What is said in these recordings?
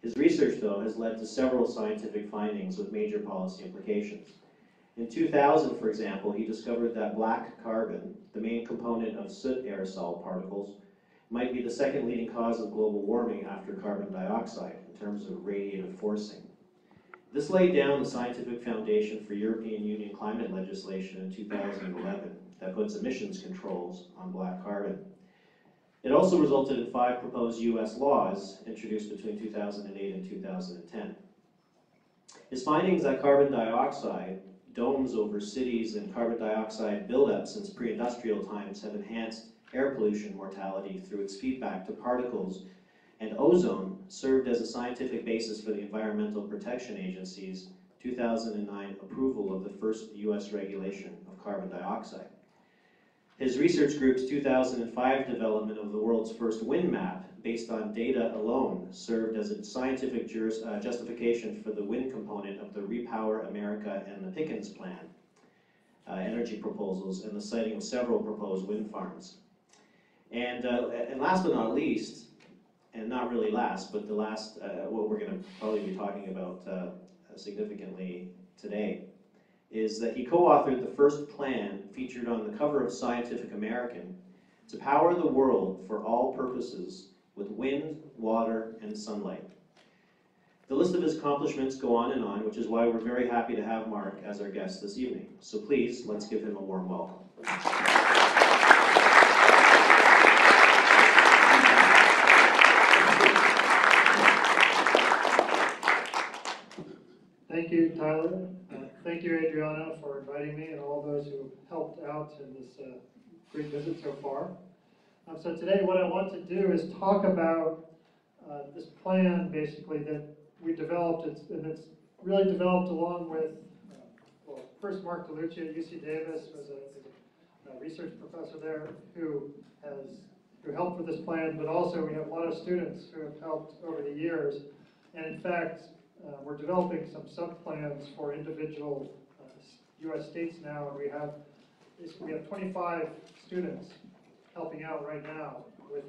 His research, though, has led to several scientific findings with major policy implications. In 2000, for example, he discovered that black carbon, the main component of soot aerosol particles, might be the second leading cause of global warming after carbon dioxide in terms of radiative forcing. This laid down the scientific foundation for European Union climate legislation in 2011 that puts emissions controls on black carbon. It also resulted in 5 proposed US laws introduced between 2008 and 2010. His findings that carbon dioxide domes over cities and carbon dioxide buildup since pre-industrial times have enhanced air pollution mortality through its feedback to particles and ozone served as a scientific basis for the Environmental Protection Agency's 2009 approval of the first US regulation of carbon dioxide. His research group's 2005 development of the world's first wind map, based on data alone, served as a scientific justification for the wind component of the Repower America and the Pickens Plan energy proposals and the siting of several proposed wind farms. And last but not least, and not really last, but the last, what we're going to probably be talking about significantly today, is that he co-authored the first plan featured on the cover of Scientific American to power the world for all purposes with wind, water, and sunlight. The list of his accomplishments go on, which is why we're very happy to have Mark as our guest this evening. So please, let's give him a warm welcome. Thank you, Tyler. Thank you, Adriana, for inviting me and all those who helped out in this great visit so far. So today what I want to do is talk about this plan, basically, that we developed. And it's really developed along with, well, first Mark DeLucia at UC Davis was a research professor there who helped with this plan, but also we have a lot of students who have helped over the years. And in fact, we're developing some sub-plans for individual U.S. states now, and we have 25 students helping out right now with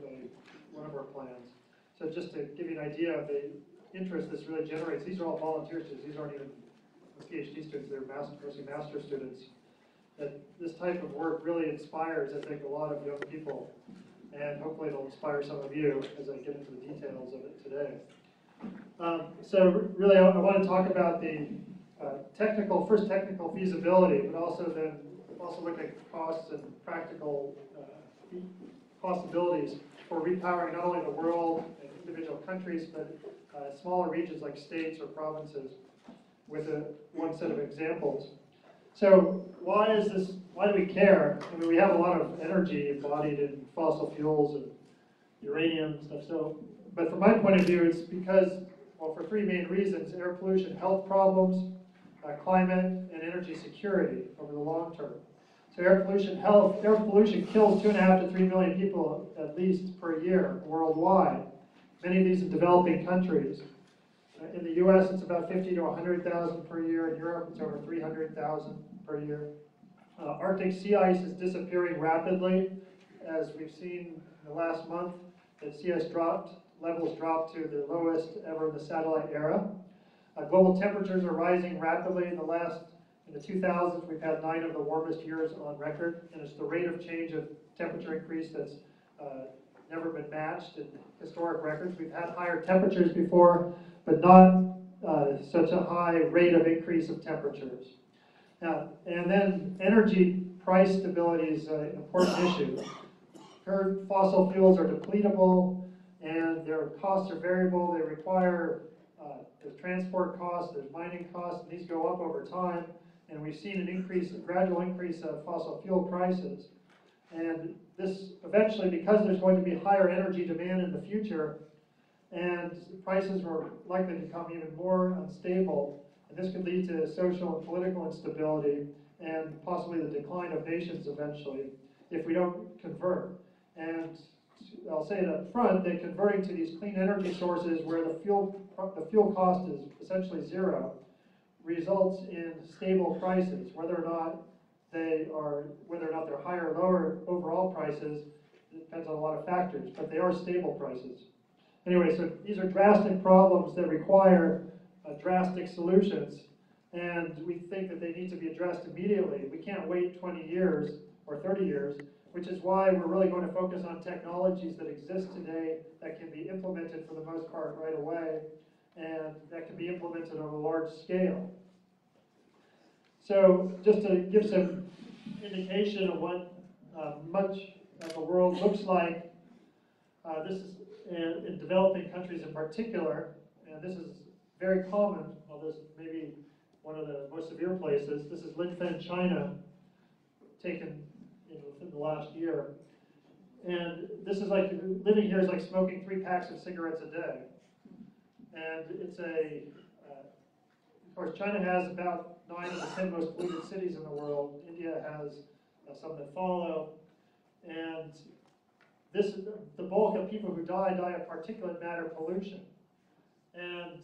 one of our plans. So just to give you an idea of the interest this really generates, these are all volunteer students. These aren't even PhD students, they're mostly master students. That this type of work really inspires, I think, a lot of young people, and hopefully it'll inspire some of you as I get into the details of it today. So really, I want to talk about the technical feasibility, but also look at costs and practical possibilities for repowering not only the world and individual countries, but smaller regions like states or provinces with one set of examples. So why do we care? I mean, we have a lot of energy embodied in fossil fuels and uranium and stuff. So, but from my point of view, it's because, well, for 3 main reasons: air pollution, health problems, climate, and energy security over the long term. So air pollution kills 2.5 to 3 million people at least per year worldwide. Many of these in developing countries. In the U.S., it's about 50 to 100,000 per year. In Europe, it's over 300,000 per year. Arctic sea ice is disappearing rapidly, as we've seen in the last month. The sea ice levels dropped to the lowest ever in the satellite era. Global temperatures are rising rapidly. In the 2000s, we've had 9 of the warmest years on record, and it's the rate of change of temperature increase that's never been matched in historic records. We've had higher temperatures before, but not such a high rate of increase of temperatures. And then energy price stability is an important issue. Current fossil fuels are depletable, and their costs are variable. They require there's transport costs, there's mining costs, and these go up over time. And we've seen a gradual increase of fossil fuel prices. And this eventually, because there's going to be higher energy demand in the future, and prices are likely to become even more unstable, and this could lead to social and political instability and possibly the decline of nations eventually if we don't convert. And I'll say it up front that converting to these clean energy sources where the fuel cost is essentially zero results in stable prices. Whether or not they're higher or lower overall prices, it depends on a lot of factors, but they are stable prices. Anyway, so these are drastic problems that require drastic solutions, and we think that they need to be addressed immediately. We can't wait 20 years or 30 years, which is why we're really going to focus on technologies that exist today that can be implemented for the most part right away, and that can be implemented on a large scale. So just to give some indication of what much of the world looks like, this is in developing countries in particular, and this is very common, although this may be one of the most severe places. This is Linfen, China, taken within the last year. And this is like, living here is like smoking 3 packs of cigarettes a day. And it's of course, China has about 9 of the 10 most polluted cities in the world. India has some that follow. And this, the bulk of people who die of particulate matter pollution. And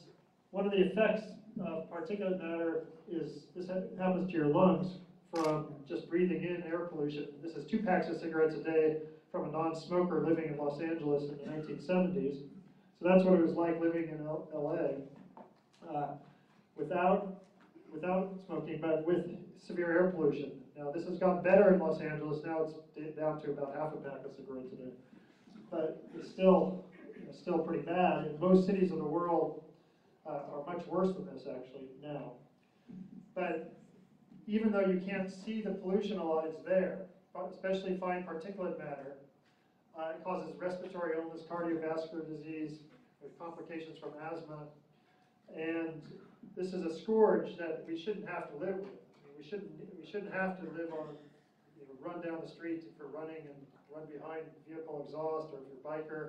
one of the effects of particulate matter is this happens to your lungs from just breathing in air pollution. This is 2 packs of cigarettes a day from a non-smoker living in Los Angeles in the 1970s. So that's what it was like living in LA without smoking, but with severe air pollution. Now this has gotten better in Los Angeles. Now it's down to about half a pack of cigarettes a day. But it's still pretty bad. And most cities in the world are much worse than this actually now. But even though you can't see the pollution a lot, it's there, especially fine particulate matter. It causes respiratory illness, cardiovascular disease, with complications from asthma. And this is a scourge that we shouldn't have to live with. I mean, we shouldn't have to live on, run down the street for running and run behind vehicle exhaust, or if you're a biker,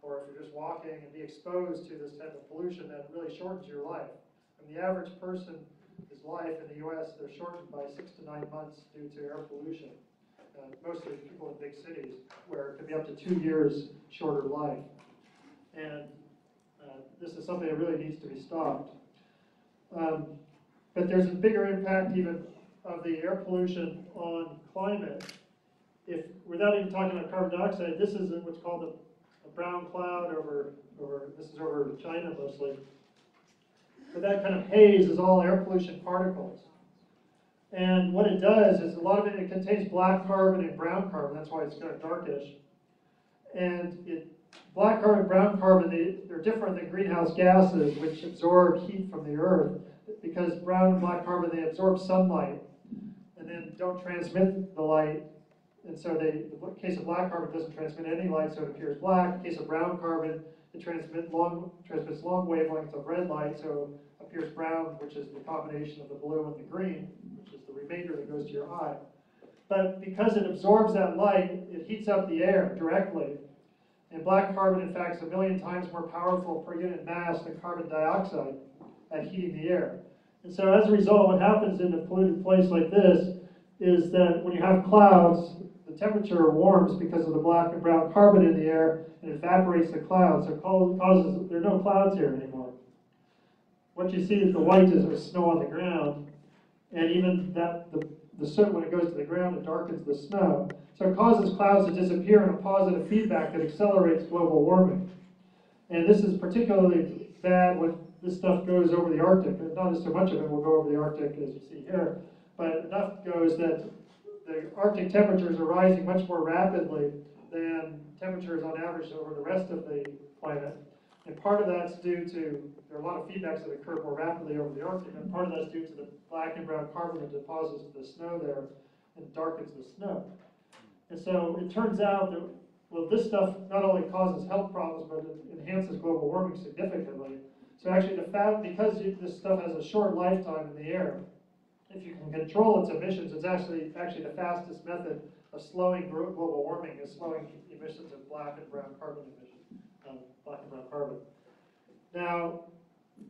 or if you're just walking and be exposed to this type of pollution that really shortens your life. And the average person's life in the U.S., they're shortened by 6 to 9 months due to air pollution. Mostly people in big cities, where it can be up to 2 years shorter life. And this is something that really needs to be stopped. But there's a bigger impact even of the air pollution on climate. Without even talking about carbon dioxide, this is what's called a brown cloud this is over China mostly. But that kind of haze is all air pollution particles. And what it does is a lot of it contains black carbon and brown carbon. That's why it's kind of darkish. And black carbon, brown carbon, they're different than greenhouse gases, which absorb heat from the earth. Because brown and black carbon, they absorb sunlight and then don't transmit the light. And so in the case of black carbon, it doesn't transmit any light, so it appears black. In the case of brown carbon, it transmits long wavelengths of red light, so it appears brown, which is the combination of the blue and the green, which is the remainder that goes to your eye. But because it absorbs that light, it heats up the air directly. And black carbon, in fact, is 1 million times more powerful per unit mass than carbon dioxide at heating the air. And so as a result, what happens in a polluted place like this is that when you have clouds, the temperature warms because of the black and brown carbon in the air, and evaporates the clouds. So it causes, there are no clouds here anymore. What you see is the white is snow on the ground, and even that the soot, when it goes to the ground, it darkens the snow. So it causes clouds to disappear in a positive feedback that accelerates global warming. And this is particularly bad when this stuff goes over the Arctic. Not so much of it will go over the Arctic as you see here, but enough goes that the Arctic temperatures are rising much more rapidly than temperatures on average over the rest of the planet. And part of that's due to, there are a lot of feedbacks that occur more rapidly over the Arctic, and part of that's due to the black and brown carbon that deposits the snow there and darkens the snow. And so it turns out that, well, this stuff not only causes health problems, but it enhances global warming significantly. So actually because this stuff has a short lifetime in the air, if you can control its emissions, it's actually the fastest method of slowing global warming is slowing emissions of black and brown carbon emissions, black and brown carbon. Now,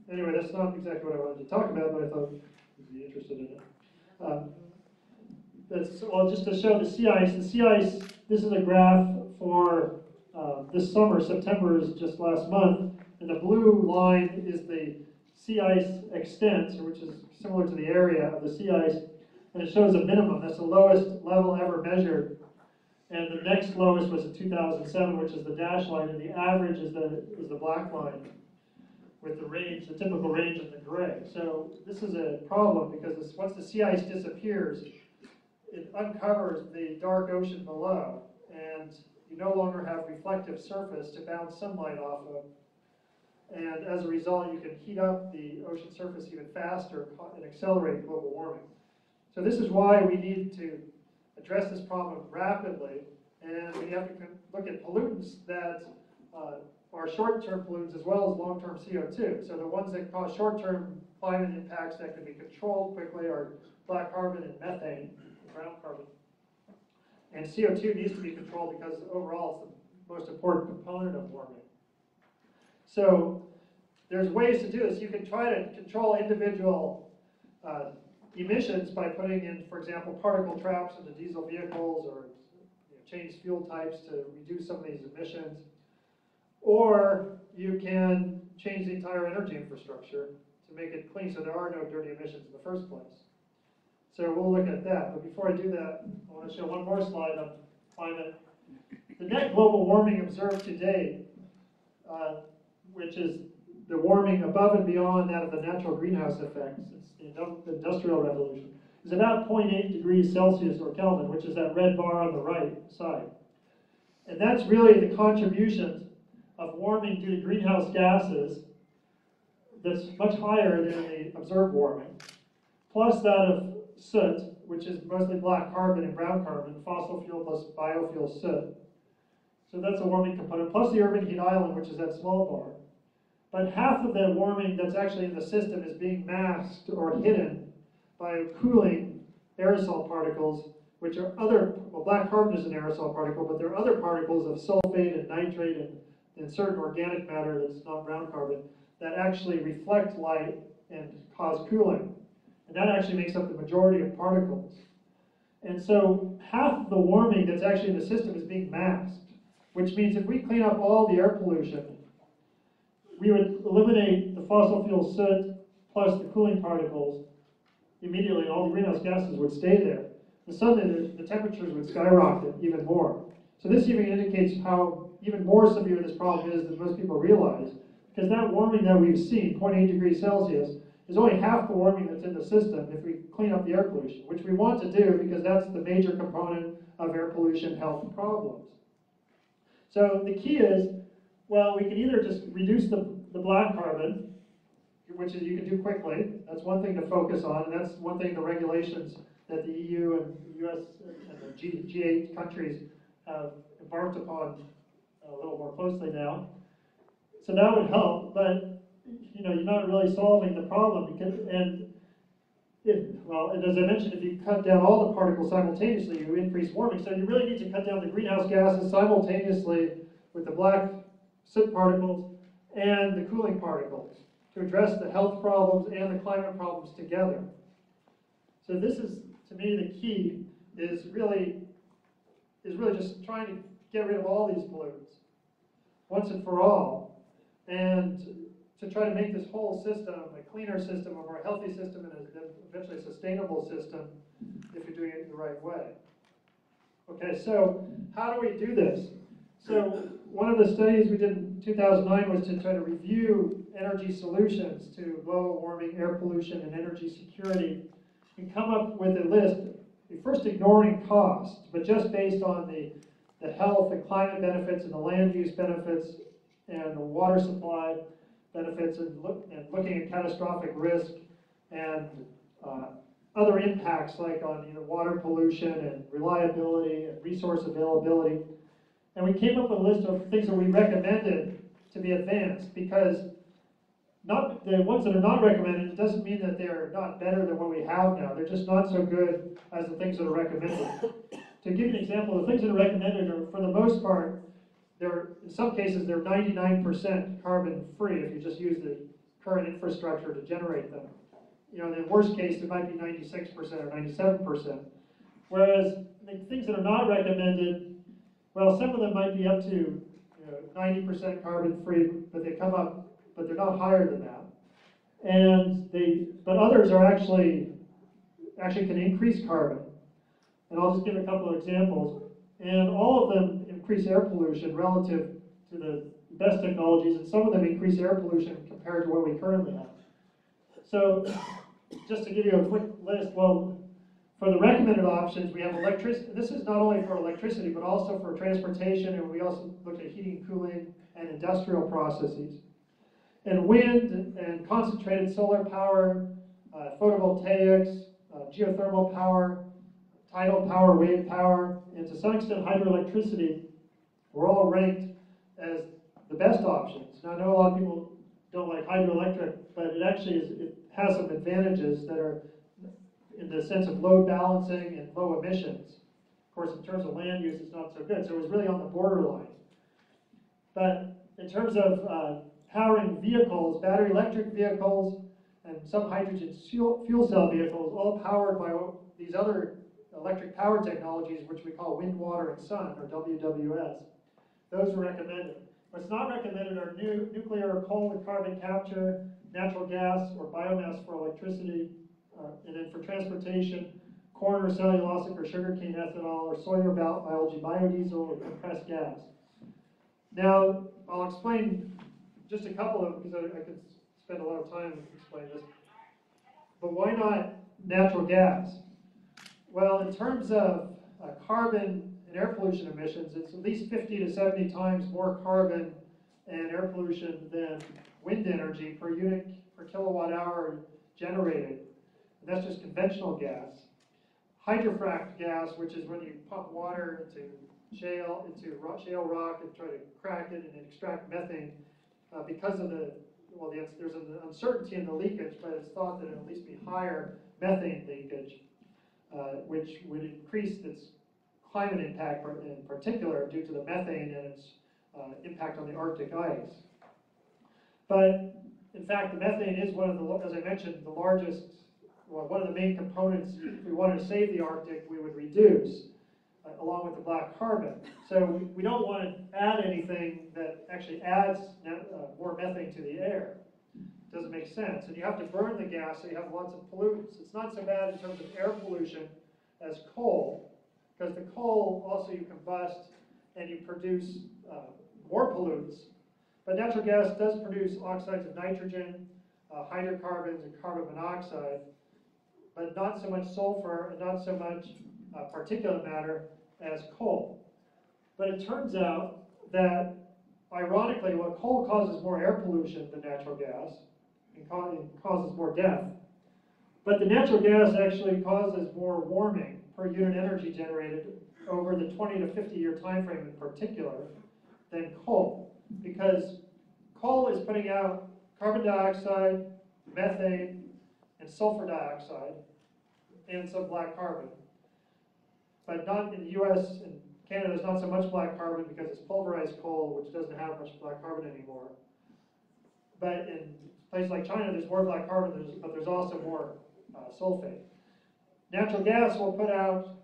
anyway, that's not exactly what I wanted to talk about, but I thought you'd be interested in it. Well, just to show the sea ice. The sea ice, this is a graph for this summer. September is just last month. And the blue line is the sea ice extent, which is similar to the area of the sea ice. And it shows a minimum. That's the lowest level ever measured. And the next lowest was in 2007, which is the dashed line, and the average is the black line with the range, the typical range in the gray. So this is a problem because once the sea ice disappears, it uncovers the dark ocean below, and you no longer have reflective surface to bounce sunlight off of. And as a result, you can heat up the ocean surface even faster and accelerate global warming. So this is why we need to address this problem rapidly, and we have to look at pollutants that are short-term pollutants as well as long-term CO2. So the ones that cause short-term climate impacts that can be controlled quickly are black carbon and methane, brown carbon. And CO2 needs to be controlled because overall it's the most important component of warming. So there's ways to do this. You can try to control individual emissions by putting in, for example, particle traps into diesel vehicles, or change fuel types to reduce some of these emissions. Or you can change the entire energy infrastructure to make it clean so there are no dirty emissions in the first place. So we'll look at that. But before I do that, I want to show one more slide on climate. The net global warming observed to date, which is the warming above and beyond that of the natural greenhouse effects, it's the industrial revolution, is about 0.8 degrees Celsius or Kelvin, which is that red bar on the right side. And that's really the contribution of warming due to greenhouse gases that's much higher than the observed warming, plus that of soot, which is mostly black carbon and brown carbon, fossil fuel plus biofuel soot. So that's a warming component, plus the urban heat island, which is that small bar. But half of the warming that's actually in the system is being masked or hidden by cooling aerosol particles, which are well, black carbon is an aerosol particle, but there are other particles of sulfate and nitrate and certain organic matter that's not brown carbon that actually reflect light and cause cooling. And that actually makes up the majority of particles. And so half of the warming that's actually in the system is being masked, which means if we clean up all the air pollution, we would eliminate the fossil fuel soot plus the cooling particles immediately, and all the greenhouse gases would stay there. And suddenly the temperatures would skyrocket even more. So this even indicates how even more severe this problem is than most people realize, because that warming that we've seen, 0.8 degrees Celsius, is only half the warming that's in the system if we clean up the air pollution, which we want to do because that's the major component of air pollution health problems. So the key is, well, we can either just reduce the black carbon, which is you can do quickly. That's one thing to focus on, and that's one thing the regulations that the EU and the US and the G8 countries have embarked upon a little more closely now. So that would help, but you're not really solving the problem because, and as I mentioned, if you cut down all the particles simultaneously, you increase warming. So you really need to cut down the greenhouse gases simultaneously with the black soot particles and the cooling particles to address the health problems and the climate problems together. So this is, to me, the key is really just trying to get rid of all these pollutants once and for all, and to try to make this whole system a cleaner system, a more healthy system, and eventually a sustainable system if you're doing it in the right way. Okay, so how do we do this? So one of the studies we did in 2009 was to try to review energy solutions to global warming, air pollution, and energy security, and come up with a list, first ignoring cost, but just based on the health and climate benefits and the land use benefits and the water supply benefits, and looking at catastrophic risk and other impacts like on water pollution and reliability and resource availability. And we came up with a list of things that we recommended to be advanced, because not the ones that are not recommended, it doesn't mean that they're not better than what we have now. They're just not so good as the things that are recommended. To give you an example, the things that are recommended are, for the most part, in some cases, they're 99% carbon free if you just use the current infrastructure to generate them. In the worst case, it might be 96% or 97%. Whereas the things that are not recommended, well, some of them might be up to 90% carbon free, but they're not higher than that. But others are actually can increase carbon. And I'll just give a couple of examples. And all of them increase air pollution relative to the best technologies, and some of them increase air pollution compared to what we currently have. So, just to give you a quick list, well, for the recommended options, we have electricity. This is not only for electricity, but also for transportation, and we also looked at heating, cooling, and industrial processes. And wind and concentrated solar power, photovoltaics, geothermal power, tidal power, wave power, and to some extent hydroelectricity were all ranked as the best options. Now, I know a lot of people don't like hydroelectric, but it actually it has some advantages that are in the sense of load balancing and low emissions. Of course, in terms of land use, it's not so good. So it was really on the borderline. But in terms of powering vehicles, battery electric vehicles, and some hydrogen fuel cell vehicles, all powered by these other electric power technologies, which we call wind, water, and sun, or WWS. Those were recommended. What's not recommended are nuclear or coal and carbon capture, natural gas or biomass for electricity, and then for transportation, corn or cellulosic or sugarcane ethanol or soy or biology biodiesel or compressed gas. Now, I'll explain just a couple of them because I could spend a lot of time explaining this. But why not natural gas? Well, in terms of carbon and air pollution emissions, it's at least 50 to 70 times more carbon and air pollution than wind energy per unit per kilowatt hour generated. And that's just conventional gas. Hydrofracked gas, which is when you pump water into shale rock and try to crack it and extract methane, because of there's an uncertainty in the leakage, but it's thought that it'll at least be higher methane leakage, which would increase its climate impact in particular due to the methane and its impact on the Arctic ice. But in fact, the methane is one of the, as I mentioned, the largest, well, one of the main components. If we wanted to save the Arctic, we would reduce, along with the black carbon. So we don't want to add anything that actually adds more methane to the air. It doesn't make sense. And you have to burn the gas, so you have lots of pollutants. It's not so bad in terms of air pollution as coal, because the coal also you combust and you produce more pollutants. But natural gas does produce oxides of nitrogen, hydrocarbons, and carbon monoxide, but not so much sulfur and not so much particulate matter as coal. But it turns out that, ironically, what coal causes more air pollution than natural gas and causes more death. But the natural gas actually causes more warming per unit energy generated over the 20 to 50 year time frame in particular than coal. Because coal is putting out carbon dioxide, methane, and sulfur dioxide, and some black carbon. But not in the US and Canada, there's not so much black carbon because it's pulverized coal, which doesn't have much black carbon anymore. But in places like China, there's more black carbon, but there's also more sulfate. Natural gas will put out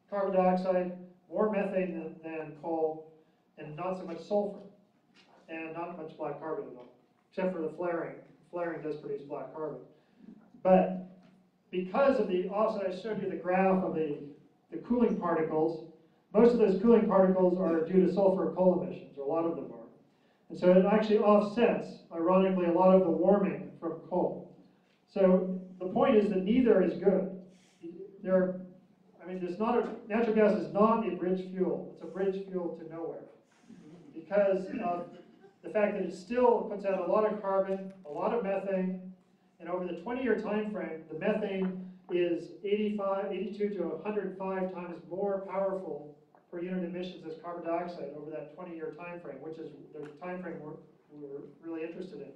carbon dioxide, more methane than coal, and not so much sulfur, and not much black carbon at all, except for the flaring. Flaring does produce black carbon. But because of the, also I showed you the graph of the cooling particles, most of those cooling particles are due to sulfur coal emissions, or a lot of them are. And so it actually offsets, ironically, a lot of the warming from coal. So the point is that neither is good. Natural gas is not a bridge fuel. It's a bridge fuel to nowhere. Because of the fact that it still puts out a lot of carbon, a lot of methane, and over the 20-year time frame, the methane is 82 to 105 times more powerful per unit emissions as carbon dioxide over that 20-year time frame, which is the time frame we're really interested in.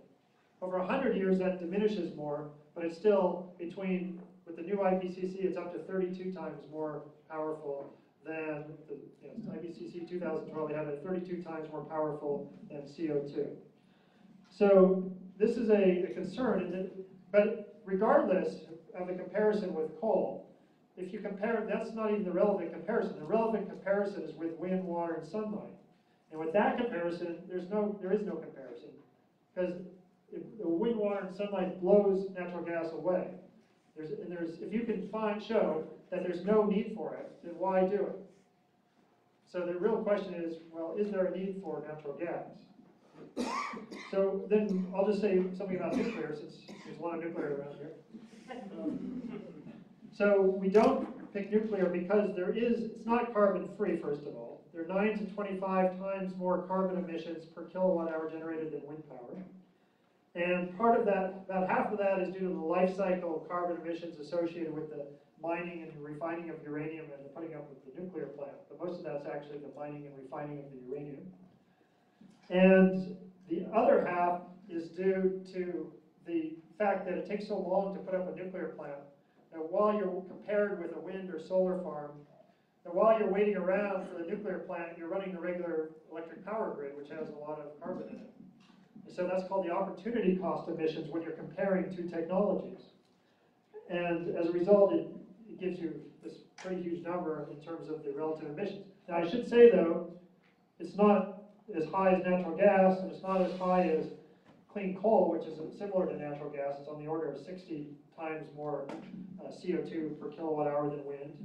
Over 100 years, that diminishes more, but it's still with the new IPCC, it's up to 32 times more powerful than the IPCC 2012. They have it 32 times more powerful than CO2. So this is a concern, but regardless of the comparison with coal, if you compare, that's not even the relevant comparison. The relevant comparison is with wind, water, and sunlight. And with that comparison, there is no comparison, because the wind, water, and sunlight blows natural gas away. If you can show that there's no need for it, then why do it? So the real question is, well, is there a need for natural gas? So then I'll just say something about nuclear, since there's a lot of nuclear around here. So we don't pick nuclear because it's not carbon free, first of all. There are 9 to 25 times more carbon emissions per kilowatt hour generated than wind power. And part of that, about half of that is due to the life cycle carbon emissions associated with the mining and refining of uranium and the putting up of the nuclear plant. But most of that's actually the mining and refining of the uranium. And the other half is due to the fact that it takes so long to put up a nuclear plant. Now, while you're compared with a wind or solar farm, and while you're waiting around for the nuclear plant, you're running the regular electric power grid, which has a lot of carbon in it. And so that's called the opportunity cost emissions when you're comparing two technologies. And as a result, it gives you this pretty huge number in terms of the relative emissions. Now, I should say, though, it's not as high as natural gas, and it's not as high as clean coal, which is similar to natural gas. It's on the order of 60 times more CO2 per kilowatt hour than wind.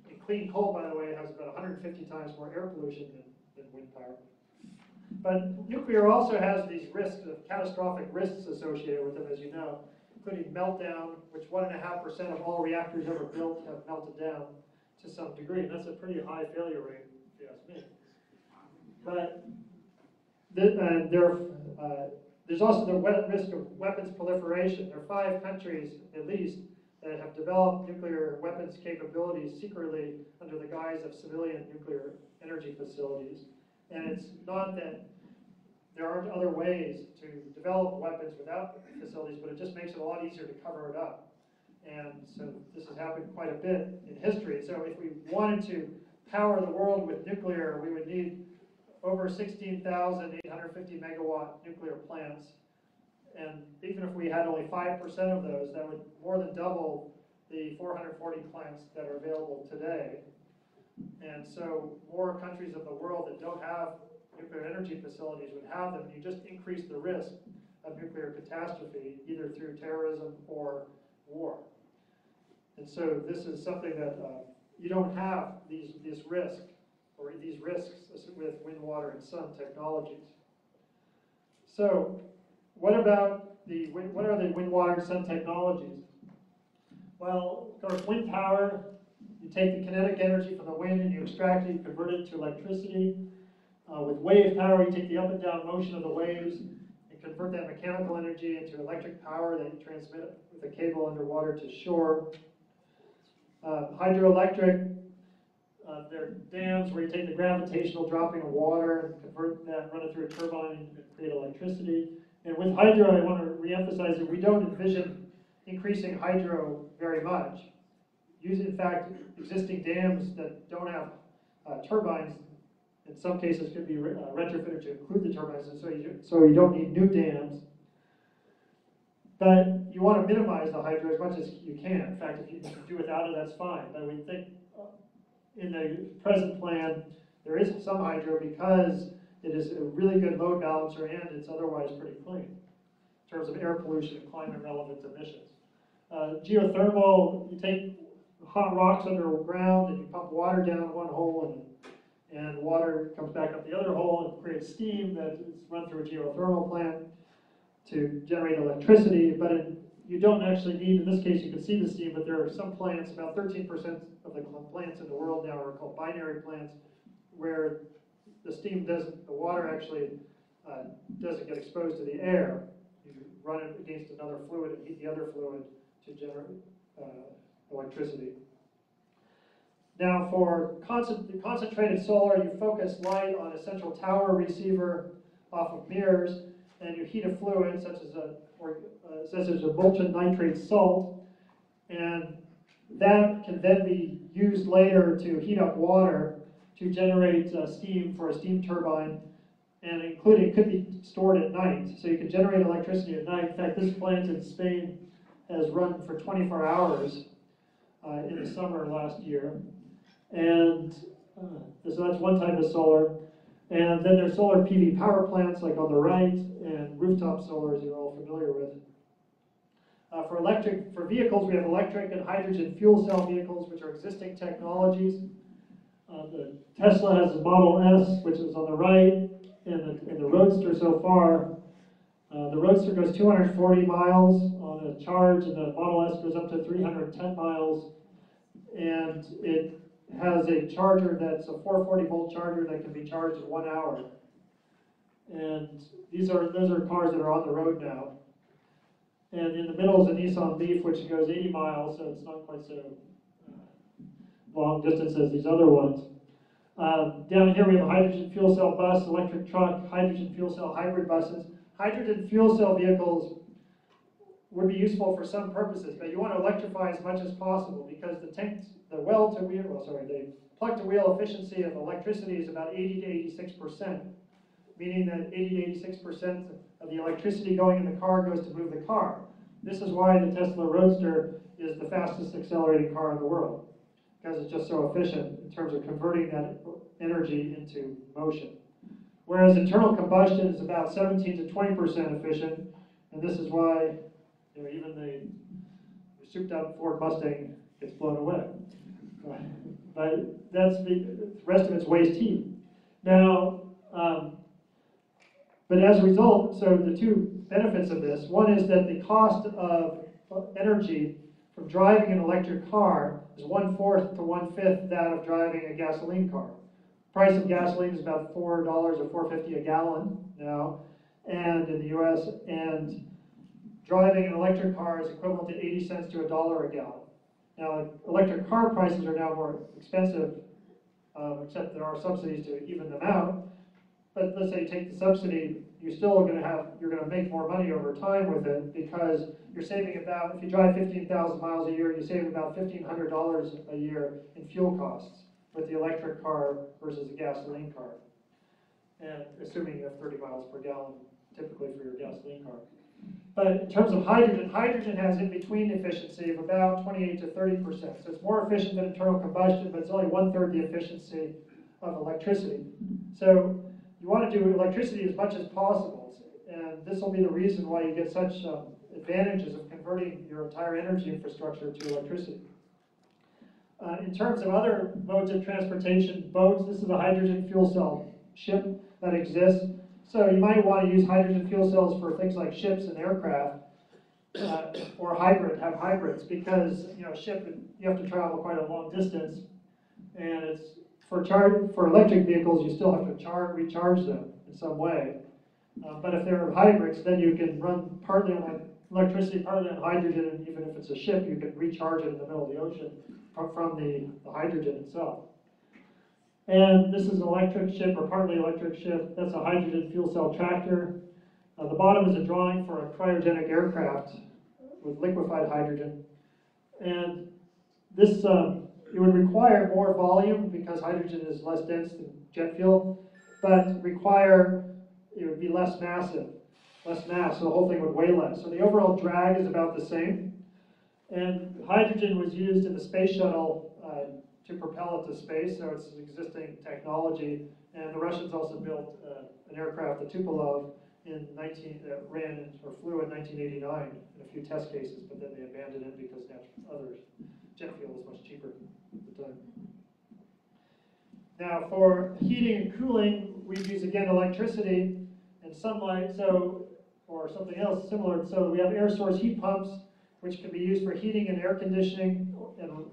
And clean coal, by the way, has about 150 times more air pollution than wind power. But nuclear also has these risks, catastrophic risks associated with them, as you know, including meltdown, which 1.5% of all reactors ever built have melted down to some degree. And that's a pretty high failure rate, if you ask me. But there's also the risk of weapons proliferation. There are 5 countries, at least, that have developed nuclear weapons capabilities secretly under the guise of civilian nuclear energy facilities. And it's not that there aren't other ways to develop weapons without facilities, but it just makes it a lot easier to cover it up. And so this has happened quite a bit in history. So if we wanted to power the world with nuclear, we would need over 16,850 megawatt nuclear plants. And even if we had only 5% of those, that would more than double the 440 plants that are available today. And so more countries of the world that don't have nuclear energy facilities would have them. You just increase the risk of nuclear catastrophe, either through terrorism or war. And so this is something that you don't have this risk or these risks with wind, water, and sun technologies. So what about what are the wind, water, and sun technologies? Well, of course, wind power, you take the kinetic energy from the wind and you extract it, you convert it to electricity. With wave power, you take the up and down motion of the waves and convert that mechanical energy into electric power that you transmit with a cable underwater to shore. Hydroelectric, there are dams where you take the gravitational dropping of water and convert that, run it through a turbine and create electricity. And with hydro, I want to reemphasize that we don't envision increasing hydro very much. In fact, existing dams that don't have turbines, in some cases, could be retrofitted to include the turbines, and so you don't need new dams. But you want to minimize the hydro as much as you can. In fact, if you can do without it, that's fine. But we think in the present plan, there is some hydro because it is a really good load balancer and it's otherwise pretty clean in terms of air pollution and climate relevant emissions. Geothermal, you take hot rocks underground and you pump water down one hole and water comes back up the other hole and creates steam that is run through a geothermal plant to generate electricity. But you don't actually need, in this case you can see the steam, but there are some plants, about 13% of the plants in the world now are called binary plants, where the water actually doesn't get exposed to the air. You run it against another fluid and heat the other fluid to generate electricity. Now for concentrated solar, you focus light on a central tower receiver off of mirrors, and you heat a fluid such as a molten nitrate salt, and that can then be used later to heat up water to generate steam for a steam turbine, and including could be stored at night. So you can generate electricity at night. In fact, this plant in Spain has run for 24 hours in the summer last year. And so that's one type of solar. And then there's solar PV power plants like on the right, and rooftop solar, as you're all familiar with. For vehicles, we have electric and hydrogen fuel cell vehicles, which are existing technologies. The Tesla has the Model S, which is on the right, and the Roadster so far. The Roadster goes 240 miles on a charge, and the Model S goes up to 310 miles. And it has a charger that's a 440-volt charger that can be charged in 1 hour. And those are cars that are on the road now. And in the middle is a Nissan Leaf, which goes 80 miles, so it's not quite so long distance as these other ones. Down here we have a hydrogen fuel cell bus, electric truck, hydrogen fuel cell hybrid buses. Hydrogen fuel cell vehicles would be useful for some purposes, but you want to electrify as much as possible because the plug-to-wheel efficiency of electricity is about 80 to 86%, meaning that 80 to 86% of the electricity going in the car goes to move the car. This is why the Tesla Roadster is the fastest accelerating car in the world, because it's just so efficient in terms of converting that energy into motion. Whereas internal combustion is about 17 to 20% efficient, and this is why even the souped-up Ford Mustang gets blown away. But that's the rest of it's waste heat. Now, but as a result, so the two benefits of this, one is that the cost of energy from driving an electric car is 1/4 to 1/5 that of driving a gasoline car. Price of gasoline is about $4 or $4.50 a gallon now, and in the U.S. and driving an electric car is equivalent to 80 cents to $1 a gallon. Now, electric car prices are now more expensive, except there are subsidies to even them out. But let's say you take the subsidy, you're going to make more money over time with it because you're saving about, if you drive 15,000 miles a year, you save about $1,500 a year in fuel costs with the electric car versus the gasoline car. And assuming you have 30 miles per gallon typically for your gasoline car. But in terms of hydrogen, hydrogen has in-between efficiency of about 28 to 30%. So it's more efficient than internal combustion, but it's only 1/3 the efficiency of electricity. So you want to do electricity as much as possible. And this will be the reason why you get such advantages of converting your entire energy infrastructure to electricity. In terms of other modes of transportation, boats, this is a hydrogen fuel cell ship that exists. So you might want to use hydrogen fuel cells for things like ships and aircraft, or have hybrids, because a ship, you have to travel quite a long distance, and it's for electric vehicles you still have to recharge them in some way. But if they're hybrids, then you can run partly on electricity, partly on hydrogen, and even if it's a ship, you can recharge it in the middle of the ocean from the hydrogen itself. And this is an electric ship, or partly electric ship. That's a hydrogen fuel cell tractor. The bottom is a drawing for a cryogenic aircraft with liquefied hydrogen. And this, it would require more volume because hydrogen is less dense than jet fuel, but it would be less mass, so the whole thing would weigh less. So the overall drag is about the same. And hydrogen was used in the space shuttle to propel it to space, so it's an existing technology. And the Russians also built an aircraft, the Tupolev, flew in 1989 in a few test cases, but then they abandoned it because other jet fuel was much cheaper at the time. Now, for heating and cooling, we use again electricity and sunlight, or something else similar. So we have air source heat pumps, which can be used for heating and air conditioning, and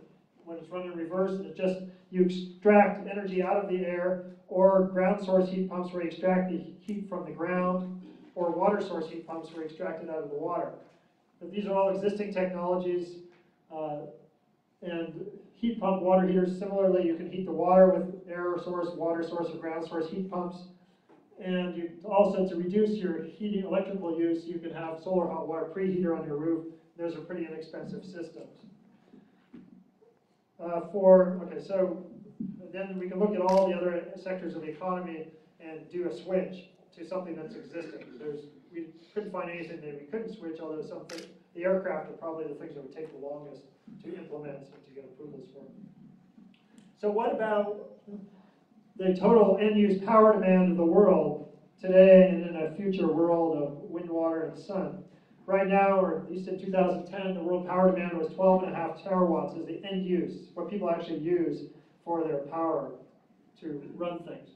when it's run in reverse, you extract energy out of the air, or ground source heat pumps where you extract the heat from the ground, or water source heat pumps where you extract it out of the water. But these are all existing technologies, and heat pump water heaters, similarly, you can heat the water with air source, water source, or ground source heat pumps. And you also, to reduce your heating electrical use, you can have solar hot water preheater on your roof. Those are pretty inexpensive systems. So then we can look at all the other sectors of the economy and do a switch to something that's existing. We couldn't find anything that we couldn't switch, although the aircraft are probably the things that would take the longest to implement and to get approvals for. So what about the total end-use power demand of the world today and in a future world of wind, water, and sun? Right now, or at least in 2010, the world power demand was 12.5 terawatts as the end use, what people actually use for their power to run things.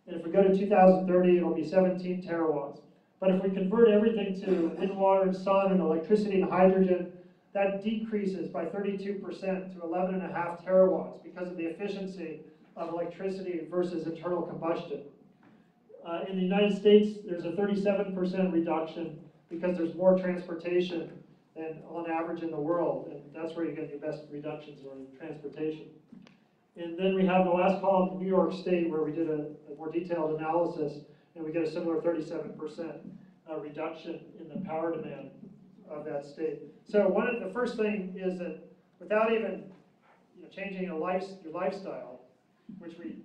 And if we go to 2030, it'll be 17 terawatts. But if we convert everything to wind, water, and sun, and electricity and hydrogen, that decreases by 32% to 11.5 terawatts because of the efficiency of electricity versus internal combustion. In the United States, there's a 37% reduction because there's more transportation than on average in the world, and that's where you get your best reductions in transportation. And then we have the last column, New York State, where we did a more detailed analysis, and we get a similar 37% reduction in the power demand of that state. So the first thing is that without even changing your lifestyle, which we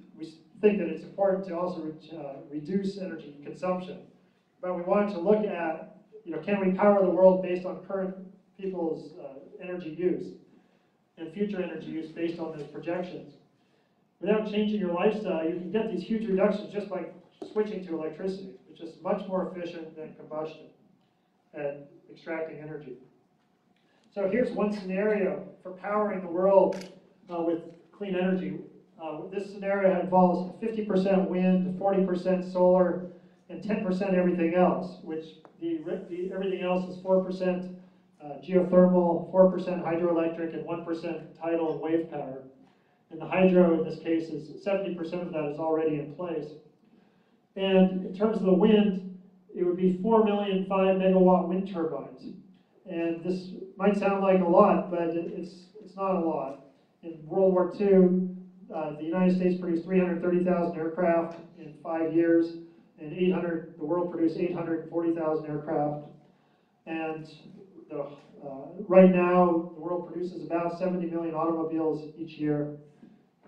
think that it's important to also reduce energy consumption, but we wanted to look at, can we power the world based on current people's energy use and future energy use based on those projections. Without changing your lifestyle, you can get these huge reductions just by switching to electricity, which is much more efficient than combustion at extracting energy. So here's one scenario for powering the world with clean energy. This scenario involves 50% wind, 40% solar, and 10% everything else, which everything else is 4% geothermal, 4% hydroelectric, and 1% tidal and wave power. And the hydro, in this case, is 70% of that is already in place. And in terms of the wind, it would be 4 million 5 megawatt wind turbines. And this might sound like a lot, but it's not a lot. In World War II, the United States produced 330,000 aircraft in 5 years, and the world produced 840,000 aircraft. And right now, the world produces about 70 million automobiles each year.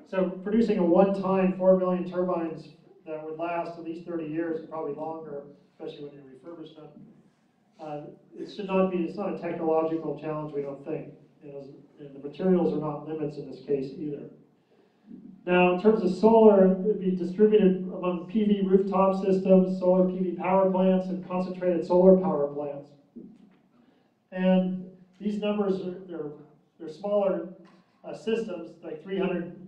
So producing a one-time 4 million turbines that would last at least 30 years, and probably longer, especially when you refurbish them, it's not a technological challenge, we don't think. And the materials are not limits in this case either. Now, in terms of solar, it would be distributed among PV rooftop systems, solar PV power plants, and concentrated solar power plants. And these numbers they're smaller systems, like 300.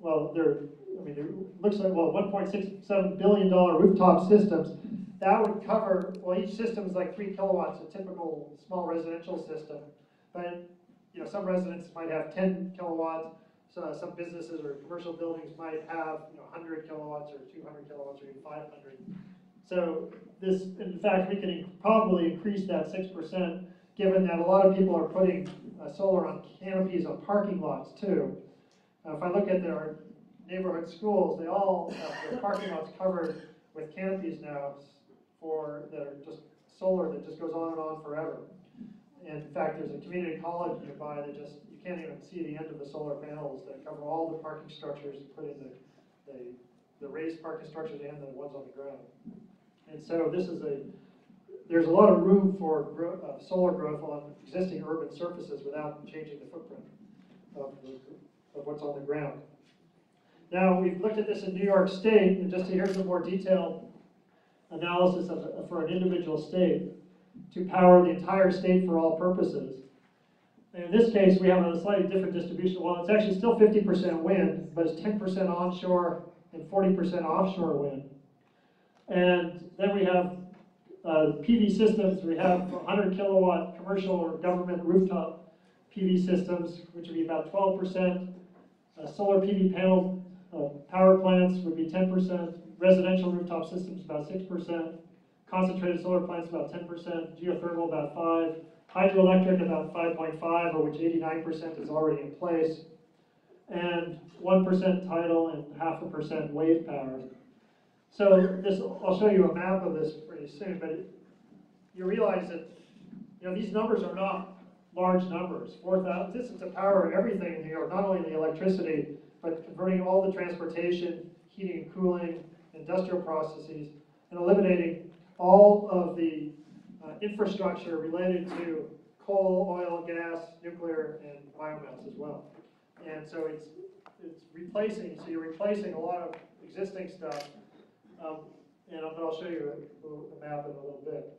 Well, it looks like $1.67 billion rooftop systems. That would cover, each system is like 3 kilowatts, a typical small residential system. But some residents might have 10 kilowatts. So some businesses or commercial buildings might have 100 kilowatts or 200 kilowatts or even 500. So this, in fact, we can probably increase that 6%, given that a lot of people are putting solar on canopies on parking lots too. If I look at our neighborhood schools, they all have their parking lots covered with canopies now that are just solar that just goes on and on forever. And in fact, there's a community college nearby that you can't even see the end of the solar panels that cover all the parking structures, including the raised parking structures and the ones on the ground. And so there's a lot of room for solar growth on existing urban surfaces without changing the footprint of what's on the ground. Now, we've looked at this in New York State, and just here's a more detailed analysis for an individual state to power the entire state for all purposes. In this case, we have a slightly different distribution. Well, it's actually still 50% wind, but it's 10% onshore and 40% offshore wind. And then we have PV systems. We have 100 kilowatt commercial or government rooftop PV systems, which would be about 12%. Solar PV panel power plants would be 10%. Residential rooftop systems about 6%. Concentrated solar plants about 10%. Geothermal about 5%. Hydroelectric about 5.5%, of which 89% is already in place. And 1% tidal and 0.5% wave power. So I'll show you a map of this pretty soon, but you realize that these numbers are not large numbers. 4,000. This is to power everything in New York, not only the electricity, but converting all the transportation, heating and cooling, industrial processes, and eliminating all of the infrastructure related to coal, oil, gas, nuclear, and biomass as well. And so it's replacing. So you're replacing a lot of existing stuff. But I'll show you a map in a little bit.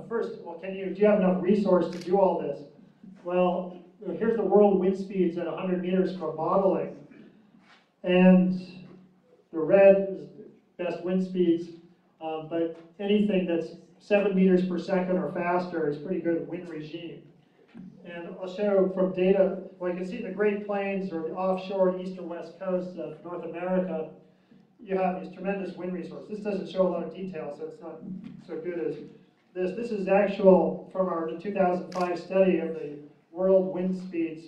First, do you have enough resource to do all this? Well, here's the world wind speeds at 100 meters for modeling. And the red is best wind speeds, but anything that's 7 meters per second or faster is pretty good wind regime. And I'll show from data, well, you can see in the Great Plains or the offshore east or west coast of North America, you have these tremendous wind resources. This doesn't show a lot of detail, so it's not so good as this. This is actual from our 2005 study of the world wind speeds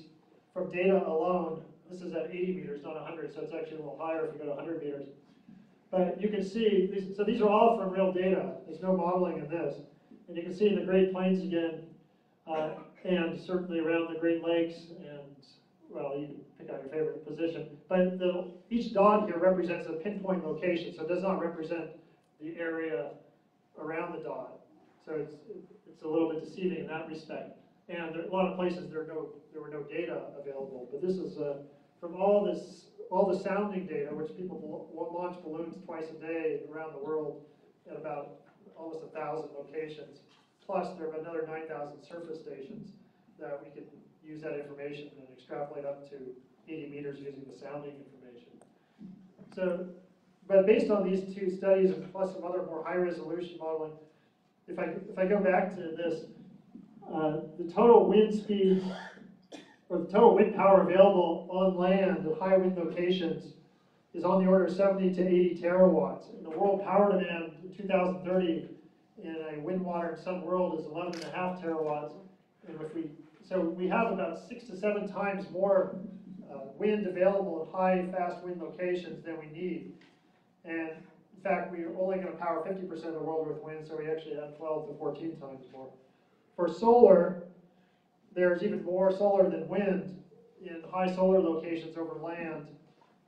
from data alone. This is at 80 meters, not 100, so it's actually a little higher if you go to 100 meters. But you can see, so these are all from real data. There's no modeling in this. And you can see in the Great Plains again, and certainly around the Great Lakes, and, well, you can pick out your favorite position. But each dot here represents a pinpoint location, so it does not represent the area around the dot. So it's a little bit deceiving in that respect. And there, a lot of places there were no data available. But this is from all the sounding data, which people launch balloons twice a day around the world at about almost 1,000 locations. Plus, there are another 9,000 surface stations that we can use that information and extrapolate up to 80 meters using the sounding information. So, but based on these two studies and plus some other more high-resolution modeling, if I go back to this, the total wind speed or the total wind power available on land at high wind locations is on the order of 70 to 80 terawatts. And the world power demand in 2030 in a wind, water, and sun world is 11.5 terawatts. And so we have about 6 to 7 times more wind available in high, fast wind locations than we need. And in fact, we're only going to power 50% of the world with wind, so we actually have 12 to 14 times more. For solar, there's even more solar than wind in high solar locations over land.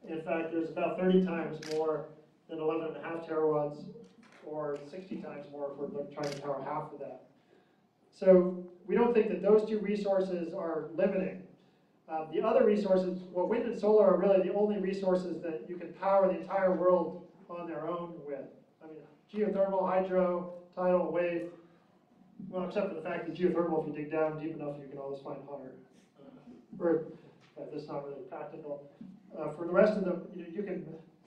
In fact, there's about 30 times more than 11.5 terawatts, or 60 times more if we're trying to power half of that. So we don't think that those two resources are limiting. The other resources, well, wind and solar are really the only resources that you can power the entire world on their own with. I mean, geothermal, hydro, tidal, wave, well, except for the fact that geothermal, if you dig down deep enough, you can always find hotter earth. That's not really practical. For the rest of them,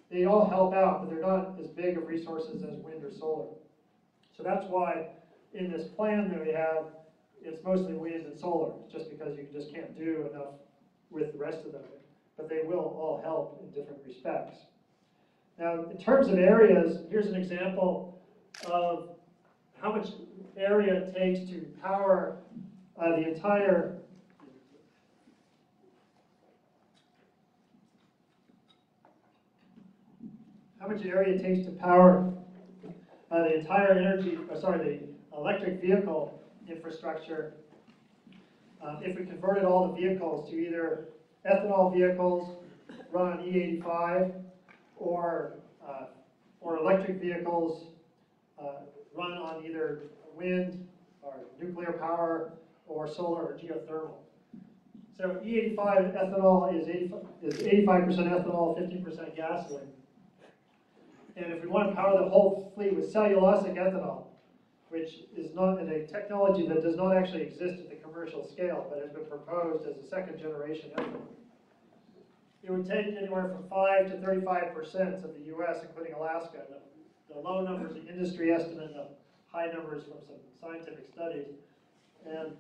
they all help out, but they're not as big of resources as wind or solar. So that's why in this plan that we have, it's mostly wind and solar, just because you just can't do enough with the rest of them. But they will all help in different respects. Now, in terms of areas, here's an example of how much area it takes to power the entire the electric vehicle infrastructure if we converted all the vehicles to either ethanol vehicles run on E85 or electric vehicles run on either wind or nuclear power or solar or geothermal. So E85 ethanol is 85% ethanol, 15% gasoline. And if we want to power the whole fleet with cellulosic ethanol, which is not a technology that does not actually exist at the commercial scale, but has been proposed as a second generation ethanol, it would take anywhere from 5 to 35% of the U.S., including Alaska. The low numbers, the industry estimate, the high numbers from some scientific studies. And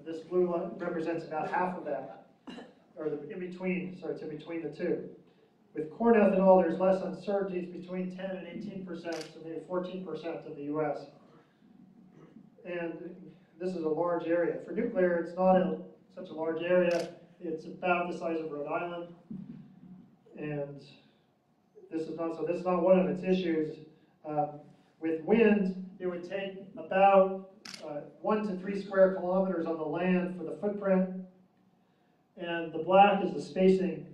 this blue line represents about half of that, or in between, so it's in between the two. With corn ethanol, there's less uncertainty. It's between 10 and 18%, so maybe 14% of the U.S. And this is a large area. For nuclear, it's not such a large area. It's about the size of Rhode Island. And this is not one of its issues. With wind, it would take about 1 to 3 square kilometers on the land for the footprint. And the black is the spacing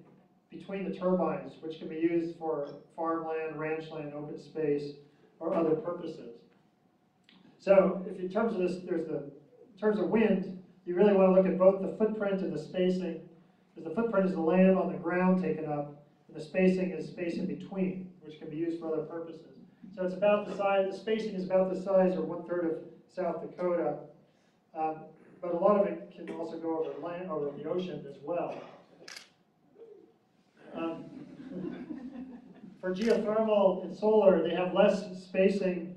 between the turbines, which can be used for farmland, ranchland, open space, or other purposes. So if in terms of this, in terms of wind, you really want to look at both the footprint and the spacing, because the footprint is the land on the ground taken up, and the spacing is space in between, which can be used for other purposes. So it's about the size, the spacing is about the size, or 1/3 of South Dakota, but a lot of it can also go over land, over the ocean as well. For geothermal and solar, they have less spacing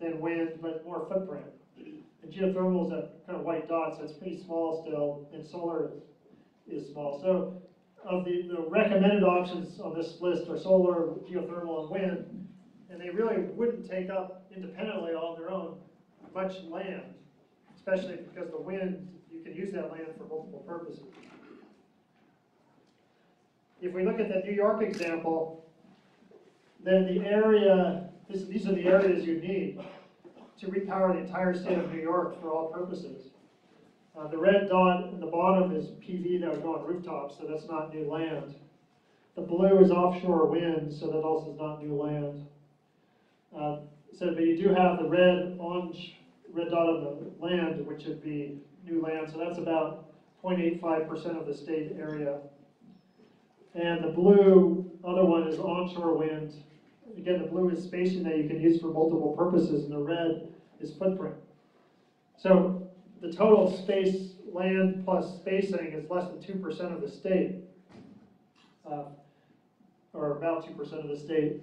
than wind, but more footprint. And geothermal is a kind of white dot, so it's pretty small still, and solar is small. So of the recommended options on this list are solar, geothermal, and wind, and they really wouldn't take up independently on their own much land, especially because the wind, you can use that land for multiple purposes. If we look at the New York example, then the area, these are the areas you need to repower the entire state of New York for all purposes. The red dot in the bottom is PV that would go on rooftops, so that's not new land. The blue is offshore wind, so that also is not new land. But you do have the red dot on the land, which would be new land, so that's about 0.85% of the state area. And the blue, other one is onshore wind. Again, the blue is spacing that you can use for multiple purposes, and the red is footprint. So the total space, land plus spacing, is less than 2% of the state, or about 2% of the state,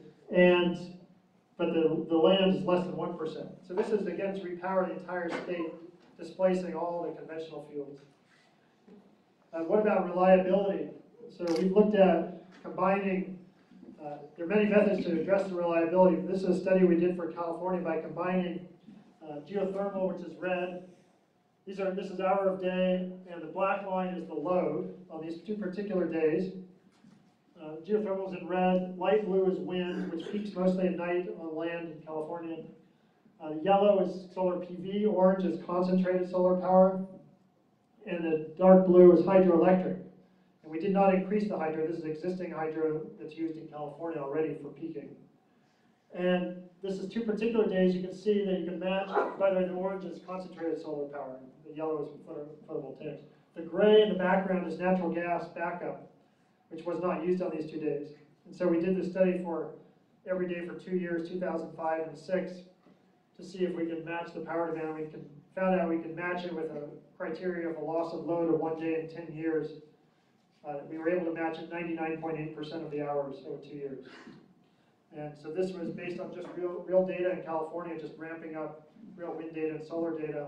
but the land is less than 1%. So this is, again, to repower the entire state, displacing all the conventional fuels. What about reliability? So we've looked at combining, there are many methods to address the reliability. This is a study we did for California by combining geothermal, which is red. This is hour of day, and the black line is the load on these two particular days. Geothermal is in red, light blue is wind, which peaks mostly at night on land in California. Yellow is solar PV, orange is concentrated solar power, and the dark blue is hydroelectric. And we did not increase the hydro. This is existing hydro that's used in California already for peaking. And this is two particular days. You can see that you can match, by the way, the orange is concentrated solar power. The yellow is photovoltaics. The gray in the background is natural gas backup, which was not used on these 2 days. And so we did this study for every day for 2 years, 2005 and 2006, to see if we could match the power demand. We found out we could match it with a criteria of a loss of load of 1 day in 10 years. We were able to match it 99.8% of the hours over 2 years. And so this was based on just real data in California, just ramping up real wind data and solar data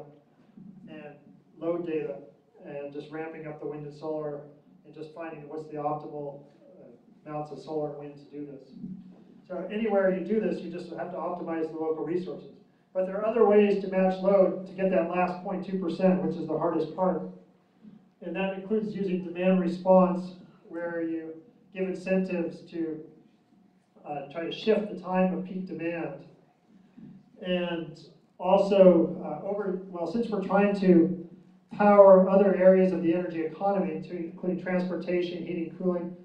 and load data, and just ramping up the wind and solar and just finding what's the optimal amounts of solar and wind to do this. So anywhere you do this, you just have to optimize the local resources. But there are other ways to match load to get that last 0.2%, which is the hardest part. And that includes using demand response, where you give incentives to try to shift the time of peak demand. And also, since we're trying to power other areas of the energy economy, including transportation, heating, cooling,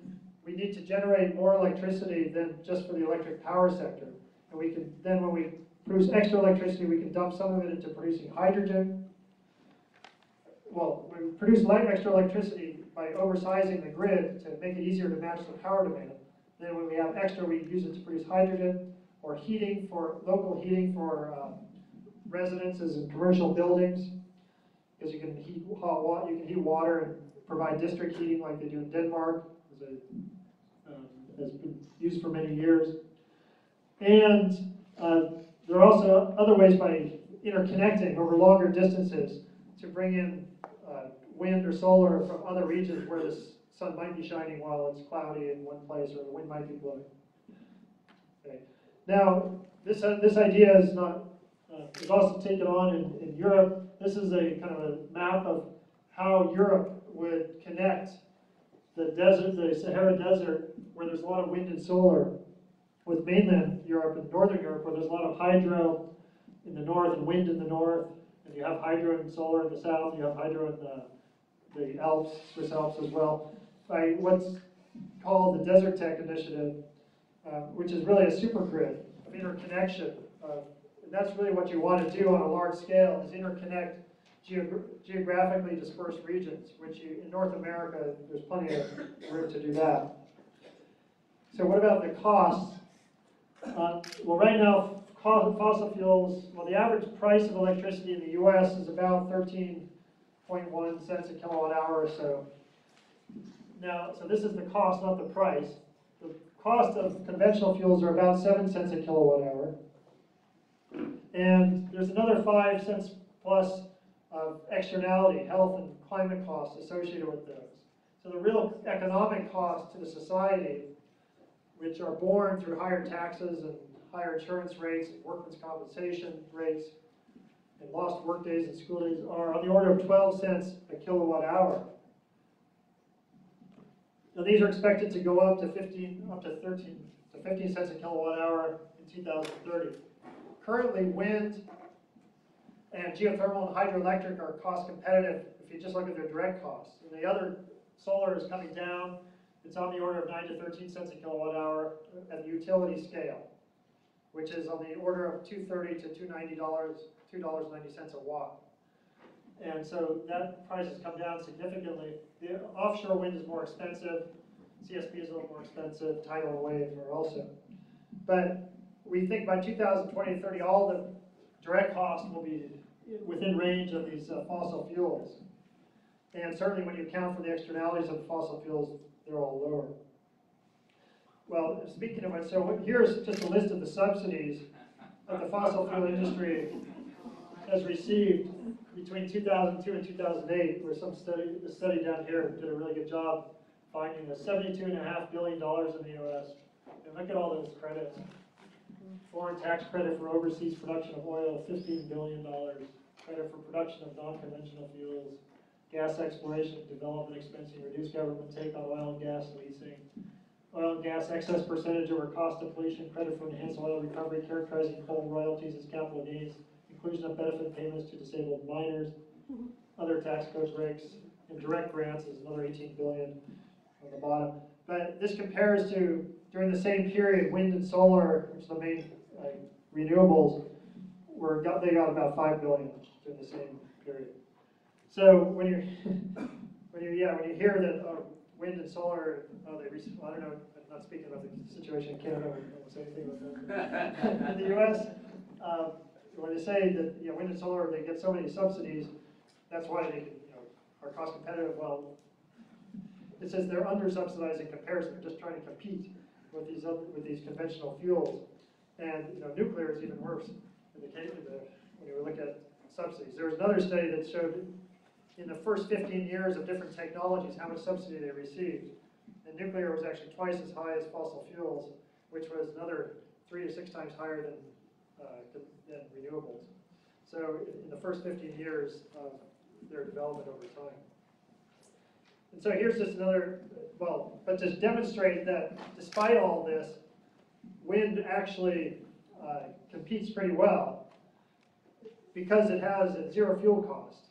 we need to generate more electricity than just for the electric power sector. And we can then, when we produce extra electricity, we can dump some of it into producing hydrogen. Well, we produce extra electricity by oversizing the grid to make it easier to match the power demand. Then when we have extra, we use it to produce hydrogen or heating, for local heating for residences and commercial buildings, because you can heat hot water, you can heat water and provide district heating like they do in Denmark, has been used for many years. And there are also other ways by interconnecting over longer distances to bring in wind or solar from other regions where the sun might be shining while it's cloudy in one place, or the wind might be blowing. Okay. Now, this idea is not is also taken on in Europe. This is a kind of a map of how Europe would connect the desert, the Sahara Desert, where there's a lot of wind and solar, with mainland Europe and northern Europe, where there's a lot of hydro in the north and wind in the north, and you have hydro and solar in the south. You have hydro in the Alps, Swiss Alps as well, by what's called the Desert Tech Initiative, which is really a super grid of interconnection. And that's really what you want to do on a large scale, is interconnect geographically dispersed regions, which in North America, there's plenty of room to do that. So what about the costs? Well, right now, fossil fuels, the average price of electricity in the US is about 13.1 cents a kilowatt hour or so. Now, so this is the cost, not the price. The cost of conventional fuels are about 7 cents a kilowatt hour. And there's another 5 cents plus of externality, health and climate costs associated with those. So the real economic costs to the society, which are borne through higher taxes and higher insurance rates and workmen's compensation rates and lost work days and school days, are on the order of 12 cents a kilowatt hour. Now these are expected to go up to 15 cents a kilowatt hour in 2030. Currently, wind and geothermal and hydroelectric are cost competitive if you just look at their direct costs. And the other, solar is coming down. It's on the order of 9 to 13 cents a kilowatt hour at the utility scale, which is on the order of $2.30 to $2.90, $2.90 a watt. And so that price has come down significantly. The offshore wind is more expensive. CSP is a little more expensive. Tidal and wave are also. But we think by 2020 to 30, all the direct costs will be within range of these fossil fuels. And certainly when you account for the externalities of the fossil fuels, they're all lower. Well, speaking of it, so here's just a list of the subsidies that the fossil fuel industry has received between 2002 and 2008, where the study down here did a really good job finding the $72.5 billion in the US. And look at all those credits. Foreign tax credit for overseas production of oil, $15 billion. Credit for production of non-conventional fuels. Gas exploration and development expensing, reduced government take on oil and gas leasing. Oil and gas excess percentage over cost depletion, credit for enhanced oil recovery, characterizing coal royalties as capital gains, inclusion of benefit payments to disabled miners, other tax code breaks, and direct grants is another $18 billion on the bottom. But this compares to, during the same period, wind and solar, which are the main renewables, they got about $5 billion during the same period. So when you hear that wind and solar, I don't know, I'm not speaking about the situation in Canada, I won't say anything about that. In the US, when they say that wind and solar, they get so many subsidies, that's why they are cost competitive. Well, it says they're under subsidized in comparison. They're just trying to compete with these conventional fuels, and nuclear is even worse in the case when you look at subsidies. There was another study that showed in the first 15 years of different technologies how much subsidy they received, and nuclear was actually twice as high as fossil fuels, which was another 3 to 6 times higher than renewables. So in the first 15 years of their development over time. And so here's just another, but to demonstrate that despite all this, wind actually competes pretty well because it has a zero fuel cost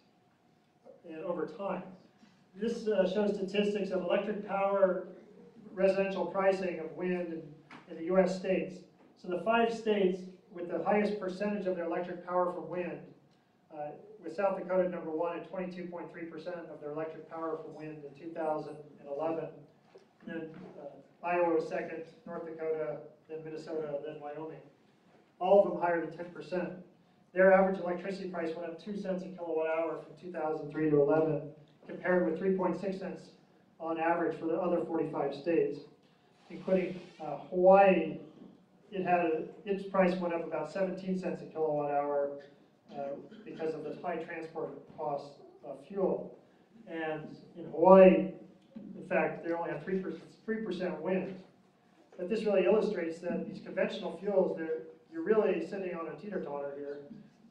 and over time. This shows statistics of electric power residential pricing of wind in the US states. So the 5 states with the highest percentage of their electric power from wind, with South Dakota number 1 at 22.3% of their electric power from wind in 2011. And then Iowa was second, North Dakota, then Minnesota, then Wyoming. All of them higher than 10%. Their average electricity price went up 2 cents a kilowatt hour from 2003 to 11, compared with 3.6 cents on average for the other 45 states, including Hawaii. Its price went up about 17 cents a kilowatt hour because of the high transport costs of fuel. And in Hawaii, in fact, they only have 3% wind. But this really illustrates that these conventional fuels, you're really sitting on a teeter-totter here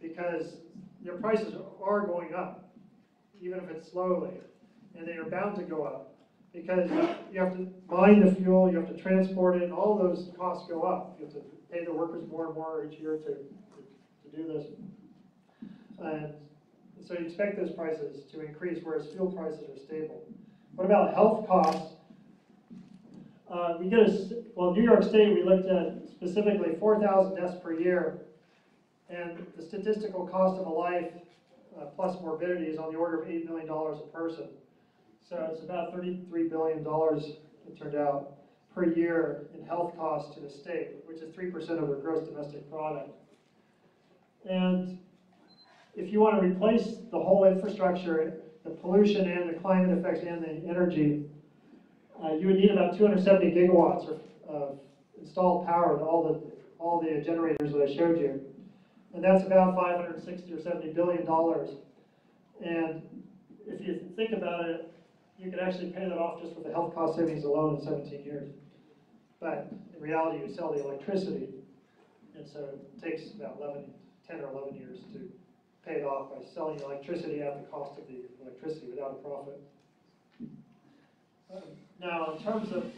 because their prices are going up, even if it's slowly. And they are bound to go up because you have to mine the fuel, you have to transport it, and all those costs go up. You have to pay the workers more and more each year to do this. And so you expect those prices to increase, whereas fuel prices are stable. What about health costs? New York State, we looked at specifically 4,000 deaths per year, and the statistical cost of a life plus morbidity is on the order of $8 million a person. So it's about $33 billion, it turned out, per year in health costs to the state, which is 3% of their gross domestic product. And if you want to replace the whole infrastructure, the pollution and the climate effects and the energy, you would need about 270 gigawatts of installed power, all the generators that I showed you. And that's about $560 or $70 billion. And if you think about it, you could actually pay that off just with the health cost savings alone in 17 years. But in reality, you sell the electricity, and so it takes about 10 or 11 years to pay it off by selling electricity at the cost of the electricity without a profit. Now, in terms of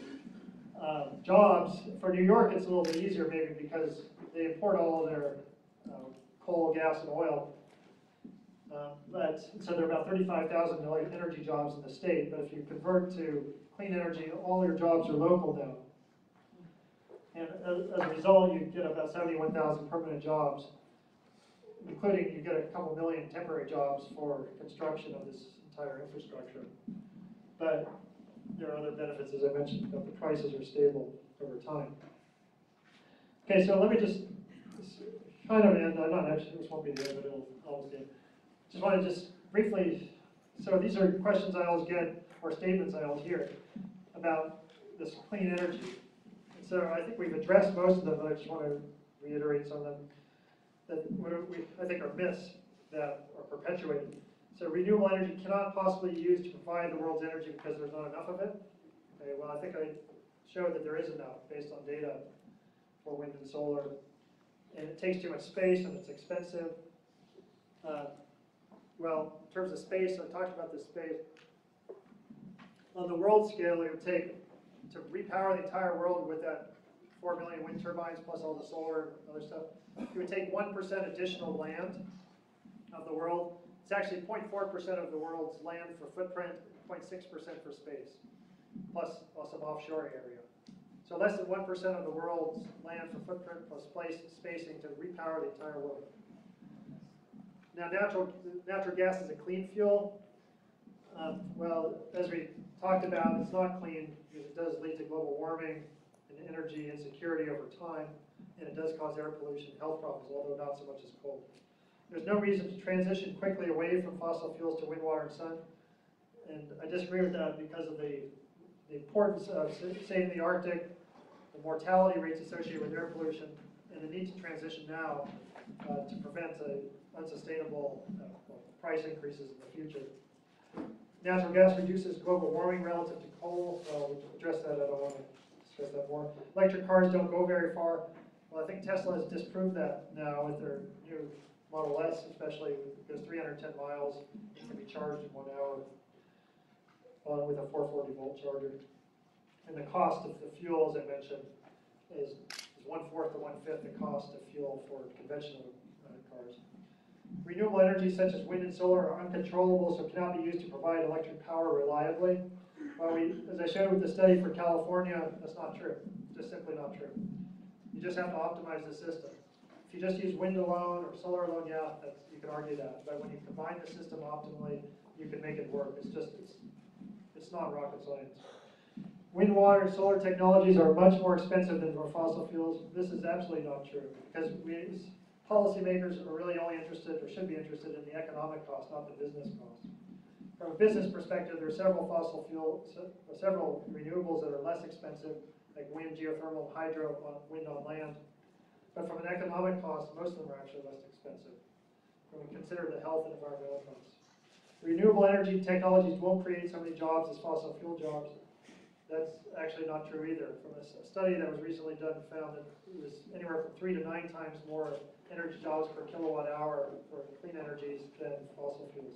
jobs, for New York, it's a little bit easier maybe because they import all of their coal, gas, and oil. So there are about 35,000 energy jobs in the state, but if you convert to clean energy, all your jobs are local now. And as a result, you get about 71,000 permanent jobs, including you get a couple million temporary jobs for construction of this entire infrastructure. But there are other benefits, as I mentioned, that the prices are stable over time. Okay, so let me just kind of end. I'm not actually, this won't be the end, but it'll almost end. Just want to just briefly, so these are questions I always get, or statements I always hear about this clean energy. And so I think we've addressed most of them, but I just want to reiterate some of them that I think are myths that are perpetuated. So renewable energy cannot possibly be used to provide the world's energy because there's not enough of it. Okay, well, I think I showed that there is enough based on data for wind and solar. And it takes too much space and it's expensive. Well, in terms of space, I talked about this space. On the world scale, it would take, to repower the entire world with that 4 million wind turbines plus all the solar and other stuff, it would take 1% additional land of the world. It's actually 0.4% of the world's land for footprint, 0.6% for space, plus some offshore area. So less than 1% of the world's land for footprint plus spacing to repower the entire world. Now, natural gas is a clean fuel. Well, as we talked about, it's not clean because it does lead to global warming and energy insecurity over time, and it does cause air pollution and health problems, although not so much as coal. There's no reason to transition quickly away from fossil fuels to wind, water, and sun, and I disagree with that because of the importance of saving the Arctic, the mortality rates associated with air pollution, and the need to transition now to prevent unsustainable price increases in the future. Natural gas reduces global warming relative to coal. We'll address that. I don't want to stress that more. Electric cars don't go very far. Well, I think Tesla has disproved that now with their new Model S, especially. It goes 310 miles. It can be charged in 1 hour with a 440-volt charger. And the cost of the fuel, as I mentioned, is 1/4 to 1/5 the cost of fuel for conventional cars. Renewable energy such as wind and solar are uncontrollable, so cannot be used to provide electric power reliably. Well, as I showed with the study for California, that's not true. It's just simply not true. You just have to optimize the system. If you just use wind alone or solar alone, yeah, you can argue that. But when you combine the system optimally, you can make it work. It's not rocket science. Wind, water, and solar technologies are much more expensive than fossil fuels. This is absolutely not true because policymakers are really only interested, or should be interested, in the economic cost, not the business cost. From a business perspective, there are several several renewables that are less expensive, like wind, geothermal, hydro, wind on land. But from an economic cost, most of them are actually less expensive when we consider the health and environmental costs. Renewable energy technologies won't create so many jobs as fossil fuel jobs. That's actually not true either. From a study that was recently done, found that it was anywhere from 3 to 9 times more energy jobs per kilowatt hour for clean energies than fossil fuels.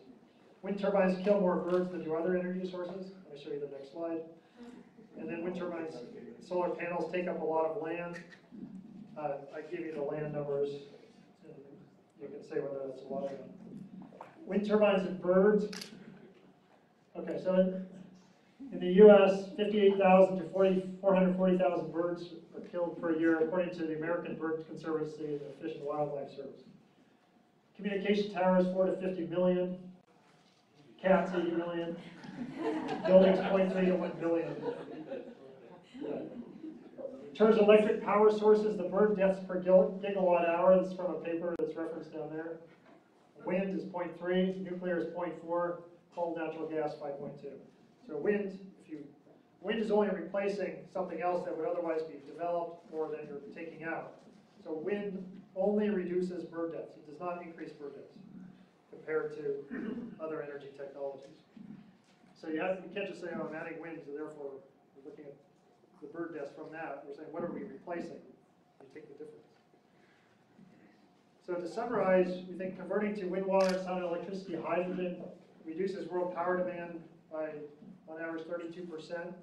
Wind turbines kill more birds than do other energy sources. Let me show you the next slide. And then wind turbines, solar panels take up a lot of land. I give you the land numbers, and you can say whether that's a lot or not. Wind turbines and birds. Okay, so in the U.S., 58,000 to 440,000 birds are killed per year, according to the American Bird Conservancy and the Fish and Wildlife Service. Communication towers, 4 to 50 million. Cats, 80 million. Buildings, 0.3 to 1 billion. In terms of electric power sources, the bird deaths per gigawatt hour, this is from a paper that's referenced down there. Wind is 0.3, nuclear is 0.4, coal, natural gas, 5.2. So wind, if you wind is only replacing something else that would otherwise be developed or that you're taking out. So wind only reduces bird deaths. It does not increase bird deaths compared to other energy technologies. So you can't just say, oh, I'm adding wind, so therefore we're looking at the bird deaths from that. We're saying, what are we replacing? You take the difference. So to summarize, we think converting to wind, water, sun, electricity, hydrogen reduces world power demand by, on average, 32%.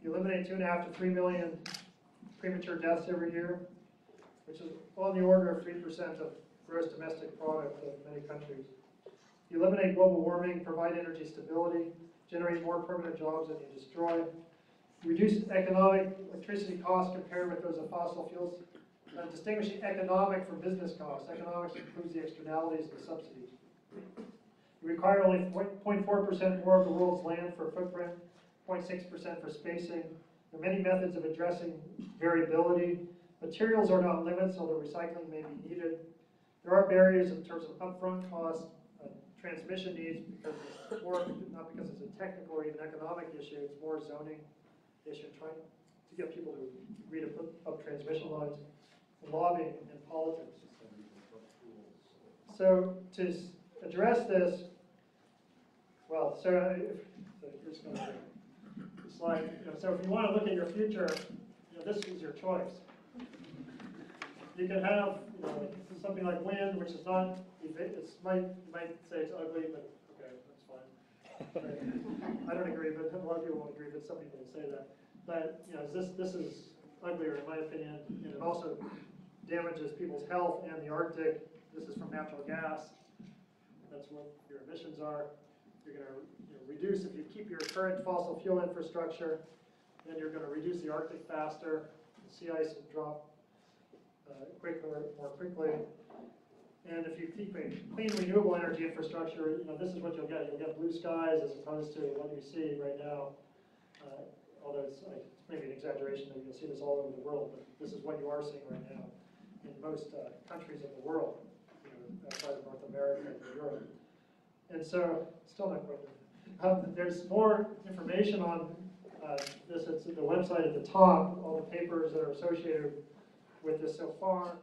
You eliminate 2.5 to 3 million premature deaths every year, which is on the order of 3% of gross domestic product of many countries. You eliminate global warming, provide energy stability, generate more permanent jobs than you destroy, reduce economic electricity costs compared with those of fossil fuels, distinguishing economic from business costs. Economics includes the externalities and the subsidies. You require only 0.4% more of the world's land for footprint, 0.6% for spacing. There are many methods of addressing variability. Materials are not limits, although recycling may be needed. There are barriers in terms of upfront costs, transmission needs, because it's more, not because it's a technical or even economic issue, it's more a zoning issue, trying to get people to agree to put up transmission lines, and lobbying and politics. So to address this, well, so here's going to be the slide. So if you want to look at your future, this is your choice. You can have, something like wind, which is not, you might say it's ugly, but okay, that's fine. I don't agree, but a lot of people won't agree, but some people will say that. But, this is uglier in my opinion, and it also damages people's health and the Arctic. This is from natural gas. That's what your emissions are. You're going to reduce, if you keep your current fossil fuel infrastructure, then you're going to reduce the Arctic faster. The sea ice will drop more quickly. And if you keep a clean, renewable energy infrastructure, this is what you'll get. You'll get blue skies as opposed to what you see right now. Although it's maybe an exaggeration that you'll see this all over the world, but this is what you are seeing right now in most countries of the world, outside of North America and Europe. And so, still not quite there. There's more information on this. It's at the website at the top, all the papers that are associated with this so far.